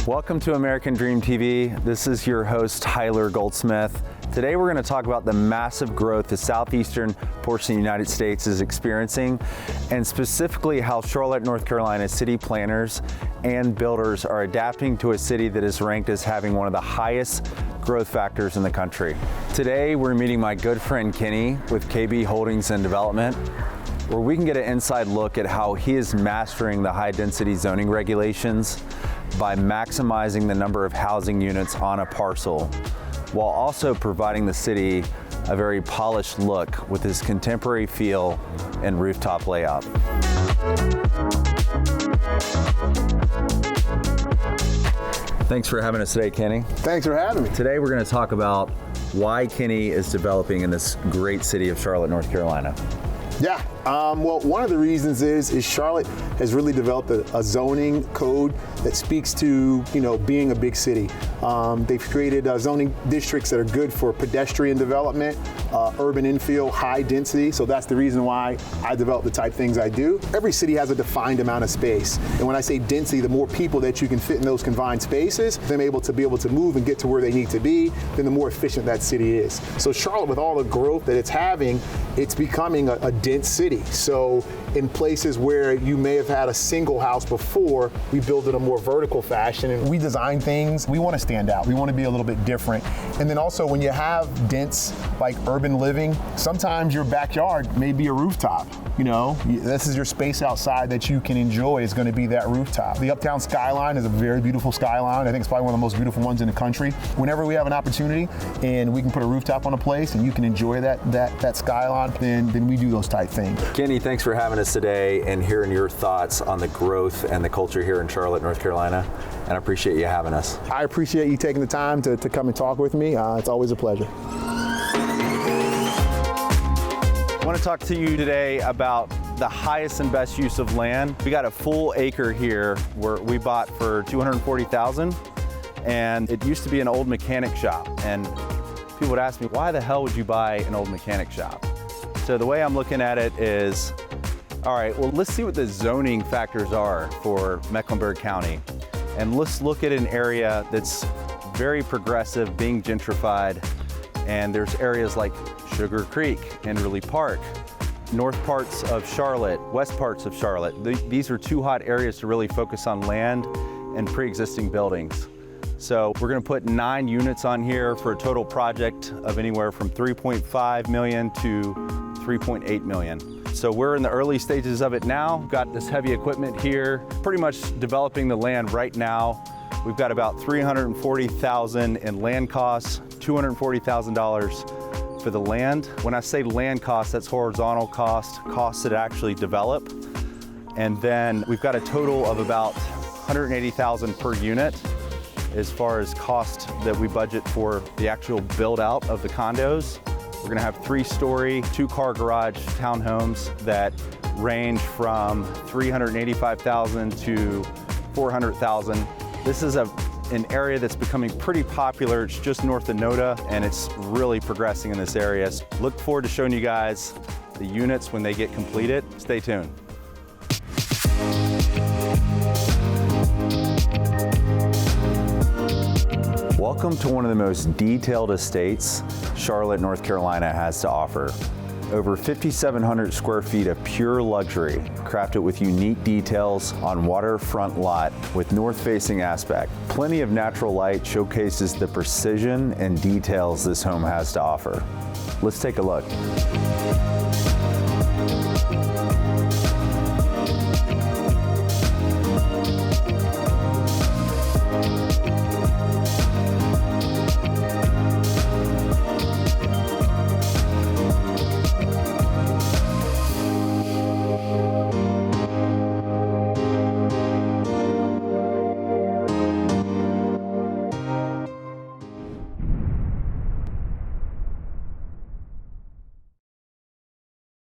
Welcome to American Dream TV. This is your host, Tyler Goldsmith. Today we're going to talk about the massive growth the southeastern portion of the United States is experiencing, and specifically how Charlotte, North Carolina city planners and builders are adapting to a city that is ranked as having one of the highest growth factors in the country. Today we're meeting my good friend Kenny with KB Holdings and Development, where we can get an inside look at how he is mastering the high density zoning regulations by maximizing the number of housing units on a parcel, while also providing the city a very polished look with his contemporary feel and rooftop layout. Thanks for having us today, Kenny. Thanks for having me. Today we're going to talk about why Kenny is developing in this great city of Charlotte, North Carolina. Yeah, well, one of the reasons is Charlotte has really developed a zoning code that speaks to, being a big city. They've created zoning districts that are good for pedestrian development, urban infill, high density. So that's the reason why I develop the type of things I do. Every city has a defined amount of space. And when I say density, the more people that you can fit in those confined spaces, them able to move and get to where they need to be, then the more efficient that city is. So Charlotte, with all the growth that it's having, it's becoming a dense city. So in places where you may have had a single house before, we build it a more vertical fashion, and we design things. We want to stand out. We want to be a little bit different. And then also when you have dense, like urban living, sometimes your backyard may be a rooftop. This is your space outside that you can enjoy is going to be that rooftop. The Uptown skyline is a very beautiful skyline. I think it's probably one of the most beautiful ones in the country. Whenever we have an opportunity and we can put a rooftop on a place and you can enjoy that skyline, then we do those type things. Kenny, thanks for having us today and hearing your thoughts on the growth and the culture here in Charlotte, North Carolina. And I appreciate you having us. I appreciate you taking the time to come and talk with me. It's always a pleasure. I want to talk to you today about the highest and best use of land. We got a full acre here where we bought for $240,000, and it used to be an old mechanic shop. And people would ask me, why the hell would you buy an old mechanic shop? So the way I'm looking at it is, all right, well, let's see what the zoning factors are for Mecklenburg County. And let's look at an area that's very progressive, being gentrified. And there's areas like Sugar Creek, Enderley Park, north parts of Charlotte, west parts of Charlotte. These are two hot areas to really focus on land and pre-existing buildings. So we're going to put 9 units on here for a total project of anywhere from $3.5 million to $3.8 million. So we're in the early stages of it now. We've got this heavy equipment here, pretty much developing the land right now. We've got about $340,000 in land costs, $240,000 for the land. When I say land costs, that's horizontal costs that actually develop. And then we've got a total of about $180,000 per unit as far as cost that we budget for the actual build out of the condos. We're gonna have 3-story, 2-car garage townhomes that range from $385,000 to $400,000. This is an area that's becoming pretty popular. It's just north of Noda, and it's really progressing in this area. So look forward to showing you guys the units when they get completed. Stay tuned. Welcome to one of the most detailed estates Charlotte, North Carolina has to offer. Over 5,700 square feet of pure luxury, crafted with unique details on waterfront lot with north-facing aspect. Plenty of natural light showcases the precision and details this home has to offer. Let's take a look.